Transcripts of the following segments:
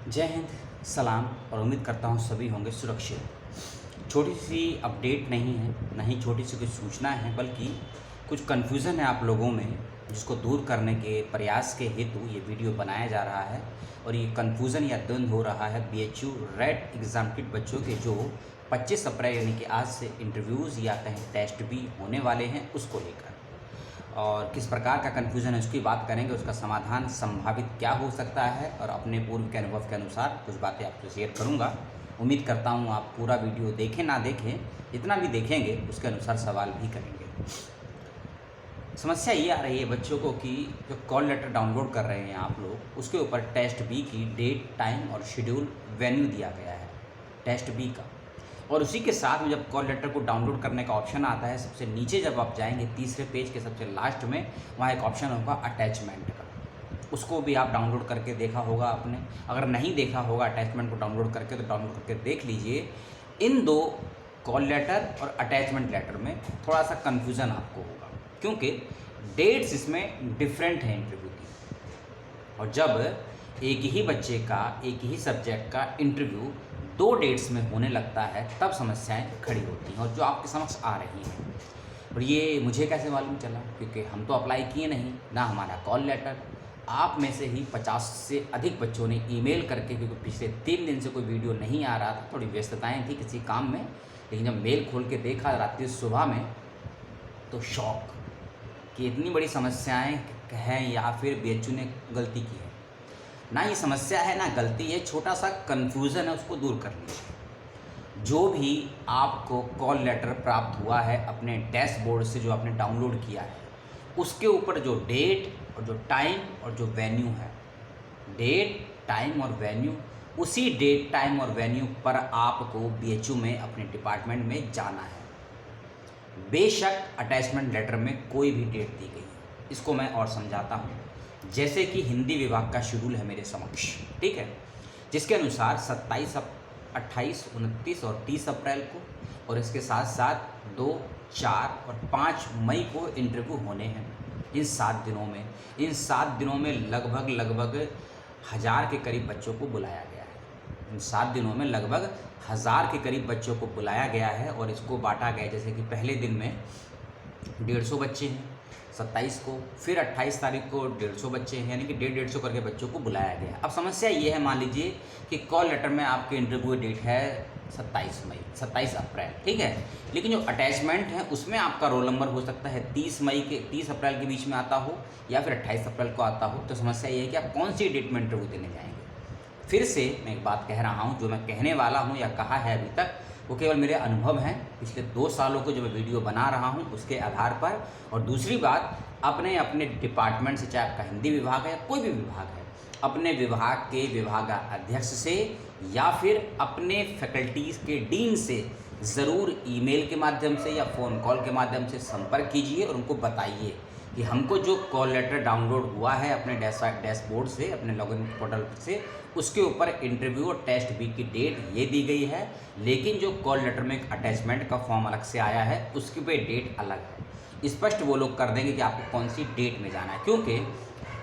जय हिंद, सलाम और उम्मीद करता हूँ सभी होंगे सुरक्षित। छोटी सी अपडेट नहीं है, ना ही छोटी सी कुछ सूचना है, बल्कि कुछ कन्फ्यूज़न है आप लोगों में, जिसको दूर करने के प्रयास के हेतु ये वीडियो बनाया जा रहा है। और ये कन्फ्यूज़न या द्वंद्व हो रहा है BHU रेड एग्जामिटेड बच्चों के, जो 25 अप्रैल यानी कि आज से इंटरव्यूज़ या कहीं टेस्ट भी होने वाले हैं, उसको लेकर। और किस प्रकार का कन्फ्यूज़न है उसकी बात करेंगे, उसका समाधान संभावित क्या हो सकता है, और अपने पूर्व के अनुभव के अनुसार कुछ बातें आपसे शेयर करूंगा। उम्मीद करता हूं आप पूरा वीडियो देखें ना देखें, जितना भी देखेंगे उसके अनुसार सवाल भी करेंगे। समस्या ये आ रही है बच्चों को कि जो कॉल लेटर डाउनलोड कर रहे हैं आप लोग, उसके ऊपर टेस्ट बी की डेट, टाइम और शेड्यूल, वेन्यू दिया गया है टेस्ट बी का। और उसी के साथ में जब कॉल लेटर को डाउनलोड करने का ऑप्शन आता है, सबसे नीचे जब आप जाएंगे तीसरे पेज के सबसे लास्ट में, वहाँ एक ऑप्शन होगा अटैचमेंट का। उसको भी आप डाउनलोड करके देखा होगा आपने। अगर नहीं देखा होगा अटैचमेंट को डाउनलोड करके, तो डाउनलोड करके देख लीजिए। इन दो कॉल लेटर और अटैचमेंट लेटर में थोड़ा सा कन्फ्यूज़न आपको होगा, क्योंकि डेट्स इसमें डिफरेंट हैं इंटरव्यू की। और जब एक ही बच्चे का एक ही सब्जेक्ट का इंटरव्यू 2 डेट्स में होने लगता है, तब समस्याएं खड़ी होती हैं, और जो आपके समक्ष आ रही हैं। और ये मुझे कैसे मालूम चला, क्योंकि हम तो अप्लाई किए नहीं, ना हमारा कॉल लेटर। आप में से ही 50 से अधिक बच्चों ने ईमेल करके, क्योंकि पिछले 3 दिन से कोई वीडियो नहीं आ रहा था, थोड़ी व्यस्तताएँ थी किसी काम में, लेकिन जब मेल खोल के देखा रात्रि सुबह में, तो शौक कि इतनी बड़ी समस्याएं हैं, या फिर BHU ने गलती की है। ना ये समस्या है ना गलती है, छोटा सा कन्फ्यूज़न है, उसको दूर कर लीजिए। जो भी आपको कॉल लेटर प्राप्त हुआ है अपने डैशबोर्ड से, जो आपने डाउनलोड किया है, उसके ऊपर जो डेट और जो टाइम और जो वेन्यू है, डेट, टाइम और वेन्यू, उसी डेट, टाइम और वेन्यू पर आपको BHU में अपने डिपार्टमेंट में जाना है। बेशक अटैचमेंट लेटर में कोई भी डेट दी गई है, इसको मैं और समझाता हूँ। जैसे कि हिंदी विभाग का शेड्यूल है मेरे समक्ष, ठीक है, जिसके अनुसार 27, 28, 29 और 30 अप्रैल को, और इसके साथ साथ 2, 4 और 5 मई को इंटरव्यू होने हैं। इन 7 दिनों में लगभग 1000 के करीब बच्चों को बुलाया गया है। इन 7 दिनों में लगभग 1000 के करीब बच्चों को बुलाया गया है, और इसको बांटा गया, जैसे कि पहले दिन में 150 बच्चे हैं 27 को, फिर 28 तारीख को 150 बच्चे हैं, यानी कि 150 करके बच्चों को बुलाया गया। अब समस्या ये है, मान लीजिए कि कॉल लेटर में आपके इंटरव्यू डेट है 27 अप्रैल, ठीक है, लेकिन जो अटैचमेंट है उसमें आपका रोल नंबर हो सकता है 30 अप्रैल के बीच में आता हो, या फिर 28 अप्रैल को आता हो। तो समस्या ये है कि आप कौन सी डेट में इंटरव्यू देने जाएंगे। फिर से मैं एक बात कह रहा हूँ, जो मैं कहने वाला हूँ या कहा है अभी तक, वो केवल मेरे अनुभव हैं पिछले 2 सालों को जो मैं वीडियो बना रहा हूँ उसके आधार पर। और दूसरी बात, अपने अपने डिपार्टमेंट से, चाहे आपका हिंदी विभाग है या कोई भी विभाग है, अपने विभाग के विभागाध्यक्ष से या फिर अपने फैकल्टीज़ के डीन से ज़रूर ईमेल के माध्यम से या फ़ोन कॉल के माध्यम से संपर्क कीजिए, और उनको बताइए कि हमको जो कॉल लेटर डाउनलोड हुआ है अपने डैशबोर्ड से, अपने लॉगिन पोर्टल से, उसके ऊपर इंटरव्यू और टेस्ट बी की डेट ये दी गई है, लेकिन जो कॉल लेटर में एक अटैचमेंट का फॉर्म अलग से आया है, उसके पे डेट अलग है। स्पष्ट वो लोग कर देंगे कि आपको कौन सी डेट में जाना है। क्योंकि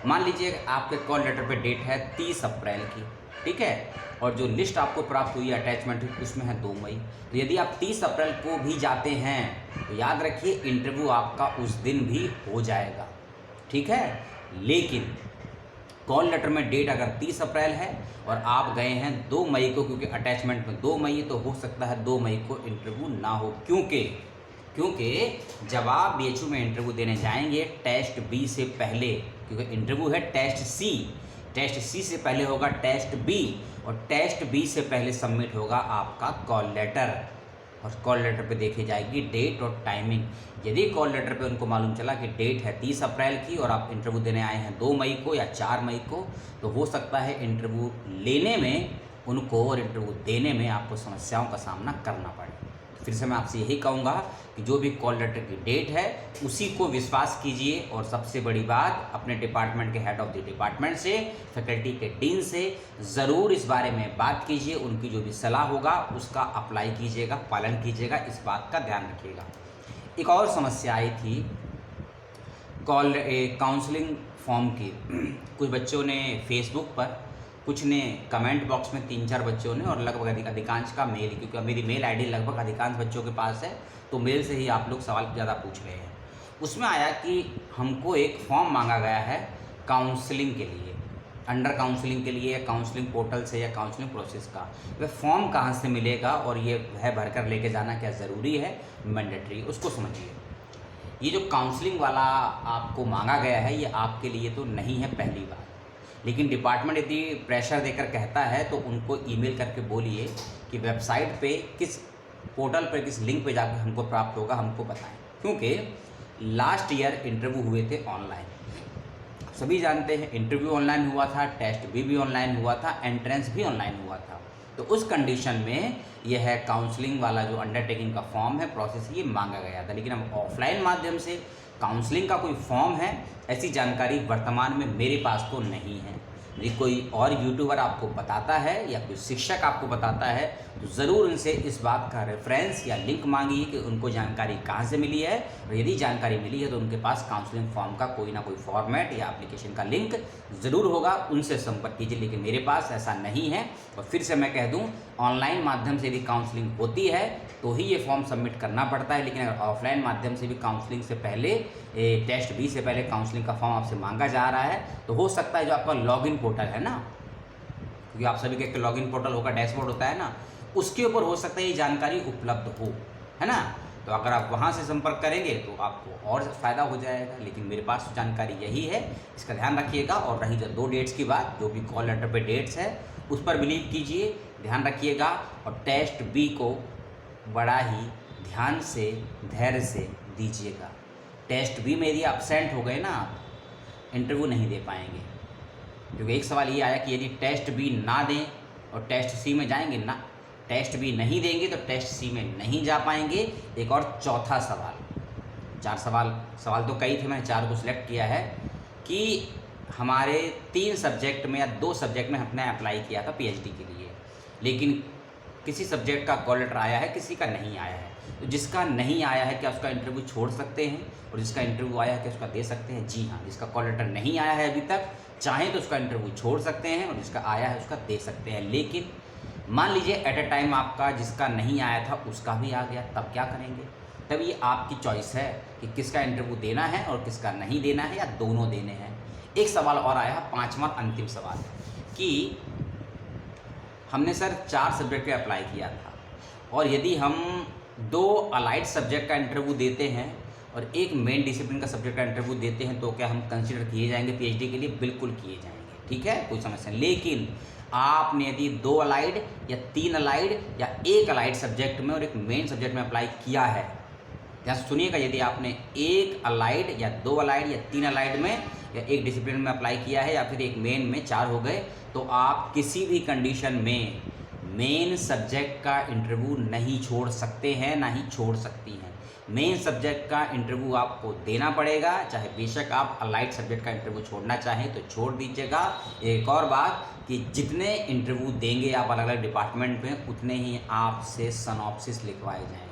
मान लीजिए आपके कॉल लेटर पे डेट है 30 अप्रैल की, ठीक है, और जो लिस्ट आपको प्राप्त हुई है अटैचमेंट, उसमें है 2 मई। तो यदि आप 30 अप्रैल को भी जाते हैं, तो याद रखिए इंटरव्यू आपका उस दिन भी हो जाएगा, ठीक है। लेकिन कॉल लेटर में डेट अगर 30 अप्रैल है और आप गए हैं 2 मई को, क्योंकि अटैचमेंट में 2 मई है, तो हो सकता है 2 मई को इंटरव्यू ना हो। क्योंकि जब आप BHU में इंटरव्यू देने जाएंगे टेस्ट बी से पहले, क्योंकि इंटरव्यू है टेस्ट सी से पहले होगा टेस्ट बी, और टेस्ट बी से पहले सबमिट होगा आपका कॉल लेटर, और कॉल लेटर पे देखी जाएगी डेट और टाइमिंग। यदि कॉल लेटर पे उनको मालूम चला कि डेट है 30 अप्रैल की और आप इंटरव्यू देने आए हैं 2 मई को या 4 मई को, तो हो सकता है इंटरव्यू लेने में उनको और इंटरव्यू देने में आपको समस्याओं का सामना करना पड़े। फिर से मैं आपसे यही कहूँगा कि जो भी कॉल लेटर की डेट है उसी को विश्वास कीजिए, और सबसे बड़ी बात, अपने डिपार्टमेंट के हेड ऑफ द डिपार्टमेंट से, फैकल्टी के डीन से ज़रूर इस बारे में बात कीजिए। उनकी जो भी सलाह होगा उसका अप्लाई कीजिएगा, पालन कीजिएगा, इस बात का ध्यान रखिएगा। एक और समस्या आई थी काउंसलिंग फॉर्म की। कुछ बच्चों ने फेसबुक पर कुछ ने कमेंट बॉक्स में 3-4 बच्चों ने, और लगभग अधिकांश का मेल, क्योंकि मेरी मेल आईडी लगभग अधिकांश बच्चों के पास है, तो मेल से ही आप लोग सवाल ज़्यादा पूछ रहे हैं। उसमें आया कि हमको एक फॉर्म मांगा गया है काउंसलिंग के लिए, अंडर काउंसलिंग के लिए, काउंसलिंग पोर्टल से या काउंसलिंग प्रोसेस का। वह फॉर्म कहाँ से मिलेगा और ये वह भर कर लेके जाना क्या ज़रूरी है, मैंडेटरी, उसको समझिए। ये जो काउंसलिंग वाला आपको मांगा गया है ये आपके लिए तो नहीं है, पहली बात। लेकिन डिपार्टमेंट यदि प्रेशर देकर कहता है तो उनको ईमेल करके बोलिए कि वेबसाइट पे किस पोर्टल पे, किस लिंक पे जाकर हमको प्राप्त होगा, हमको बताएं। क्योंकि लास्ट ईयर इंटरव्यू हुए थे ऑनलाइन, सभी जानते हैं इंटरव्यू ऑनलाइन हुआ था, टेस्ट भी ऑनलाइन हुआ था, एंट्रेंस भी ऑनलाइन हुआ था। तो उस कंडीशन में यह है काउंसलिंग वाला जो अंडरटेकिंग का फॉर्म है, प्रोसेस, ये मांगा गया था। लेकिन अब ऑफलाइन माध्यम से काउंसलिंग का कोई फॉर्म है, ऐसी जानकारी वर्तमान में मेरे पास तो नहीं है। यदि कोई और यूट्यूबर आपको बताता है या कोई शिक्षक आपको बताता है तो ज़रूर उनसे इस बात का रेफरेंस या लिंक मांगिए कि उनको जानकारी कहाँ से मिली है, और यदि जानकारी मिली है तो उनके पास काउंसलिंग फॉर्म का कोई ना कोई फॉर्मेट या एप्लीकेशन का लिंक ज़रूर होगा, उनसे संपर्क कीजिए। लेकिन मेरे पास ऐसा नहीं है। और फिर से मैं कह दूँ, ऑनलाइन माध्यम से यदि काउंसलिंग होती है तो ही ये फॉर्म सबमिट करना पड़ता है। लेकिन अगर ऑफलाइन माध्यम से भी काउंसलिंग से पहले, टेस्ट बी से पहले काउंसलिंग का फॉर्म आपसे मांगा जा रहा है, तो हो सकता है जो आपका लॉगिन पोर्टल है ना, क्योंकि आप सभी के लॉगिन पोर्टल होगा, डैशबोर्ड होता है ना, उसके ऊपर हो सकता है ये जानकारी उपलब्ध हो, है ना। तो अगर आप वहाँ से संपर्क करेंगे तो आपको और फ़ायदा हो जाएगा। लेकिन मेरे पास जानकारी यही है, इसका ध्यान रखिएगा। और रही जो 2 डेट्स की बात, जो भी कॉल लेटर पे डेट्स है उस पर बिलीव कीजिए, ध्यान रखिएगा। और टेस्ट बी को बड़ा ही ध्यान से, धैर्य से दीजिएगा। टेस्ट बी में यदि एब्सेंट हो गए ना, आप इंटरव्यू नहीं दे पाएंगे। क्योंकि एक सवाल ये आया कि यदि टेस्ट बी ना दें और टेस्ट सी में जाएंगे ना, टेस्ट बी नहीं देंगे तो टेस्ट सी में नहीं जा पाएंगे। एक और चौथा सवाल, 4 सवाल तो कई थे, मैंने 4 को सिलेक्ट किया है कि हमारे 3 सब्जेक्ट में या 2 सब्जेक्ट में हमने अप्लाई किया था पीएचडी के लिए, लेकिन किसी सब्जेक्ट का कॉल लेटर आया है, किसी का नहीं आया है। तो जिसका नहीं आया है क्या उसका इंटरव्यू छोड़ सकते हैं, और जिसका इंटरव्यू आया है क्या उसका दे सकते हैं? जी हाँ, जिसका कॉल लेटर नहीं आया है अभी तक, चाहें तो उसका इंटरव्यू छोड़ सकते हैं, और जिसका आया है उसका दे सकते हैं। लेकिन मान लीजिए एट अ टाइम आपका जिसका नहीं आया था उसका भी आ गया, तब क्या करेंगे? तब ये आपकी चॉइस है कि किसका इंटरव्यू देना है और किसका नहीं देना है, या दोनों देने हैं। एक सवाल और आया, 5वां अंतिम सवाल, कि हमने सर 4 सब्जेक्ट पे अप्लाई किया था, और यदि हम 2 अलाइड सब्जेक्ट का इंटरव्यू देते हैं और एक मेन डिसिप्लिन का सब्जेक्ट का इंटरव्यू देते हैं तो क्या हम कंसीडर किए जाएंगे पीएचडी के लिए? बिल्कुल किए जाएंगे, ठीक है, कोई समस्या नहीं। लेकिन आपने यदि 2 अलाइड या 3 अलाइड या 1 अलाइड सब्जेक्ट में और एक मेन सब्जेक्ट में अप्लाई किया है, यहाँ सुनिएगा, यदि आपने 1 अलाइड या 2 अलाइड या 3 अलाइड में या एक डिसिप्लिन में अप्लाई किया है या फिर एक मेन में, 4 हो गए, तो आप किसी भी कंडीशन में मेन सब्जेक्ट का इंटरव्यू नहीं छोड़ सकते हैं, ना ही छोड़ सकती हैं। मेन सब्जेक्ट का इंटरव्यू आपको देना पड़ेगा, चाहे बेशक आप अलाइड सब्जेक्ट का इंटरव्यू छोड़ना चाहें तो छोड़ दीजिएगा। एक और बात कि जितने इंटरव्यू देंगे आप अलग अलग डिपार्टमेंट में, उतने ही आपसे सिनॉप्सिस लिखवाए जाएंगे।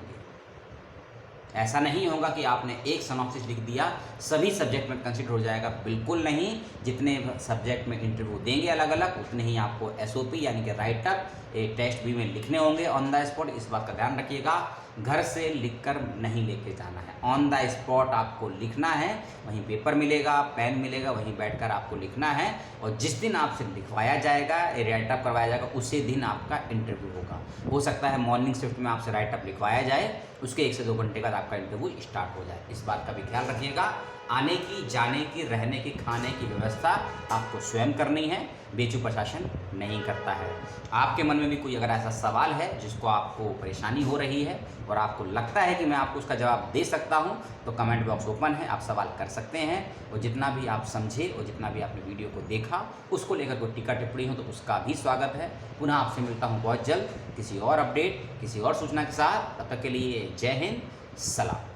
ऐसा नहीं होगा कि आपने एक सिनॉप्सिस लिख दिया सभी सब्जेक्ट में कंसीडर हो जाएगा, बिल्कुल नहीं। जितने सब्जेक्ट में इंटरव्यू देंगे अलग अलग, उतने ही आपको एसओपी यानी कि राइट अप टेस्ट बी में लिखने होंगे ऑन द स्पॉट। इस बात का ध्यान रखिएगा, घर से लिखकर नहीं लेके जाना है, ऑन द स्पॉट आपको लिखना है। वहीं पेपर मिलेगा, पेन मिलेगा, वहीं बैठकर आपको लिखना है। और जिस दिन आपसे लिखवाया जाएगा, राइट अप करवाया जाएगा, उसी दिन आपका इंटरव्यू होगा। हो सकता है मॉर्निंग शिफ्ट में आपसे राइट अप लिखवाया जाए, उसके 1 से 2 घंटे बाद आपका इंटरव्यू स्टार्ट हो जाए। इस बात का भी ख्याल रखिएगा। आने की, जाने की, रहने की, खाने की व्यवस्था आपको स्वयं करनी है, बेचू प्रशासन नहीं करता है। आपके मन में भी कोई अगर ऐसा सवाल है जिसको आपको परेशानी हो रही है और आपको लगता है कि मैं आपको उसका जवाब दे सकता हूं, तो कमेंट बॉक्स ओपन है, आप सवाल कर सकते हैं। और जितना भी आप समझे और जितना भी आपने वीडियो को देखा, उसको लेकर कोई टीका टिप्पणी हो तो उसका भी स्वागत है। पुनः आपसे मिलता हूँ बहुत जल्द किसी और अपडेट, किसी और सूचना के साथ। तब तक के लिए जय हिंद, सलाम।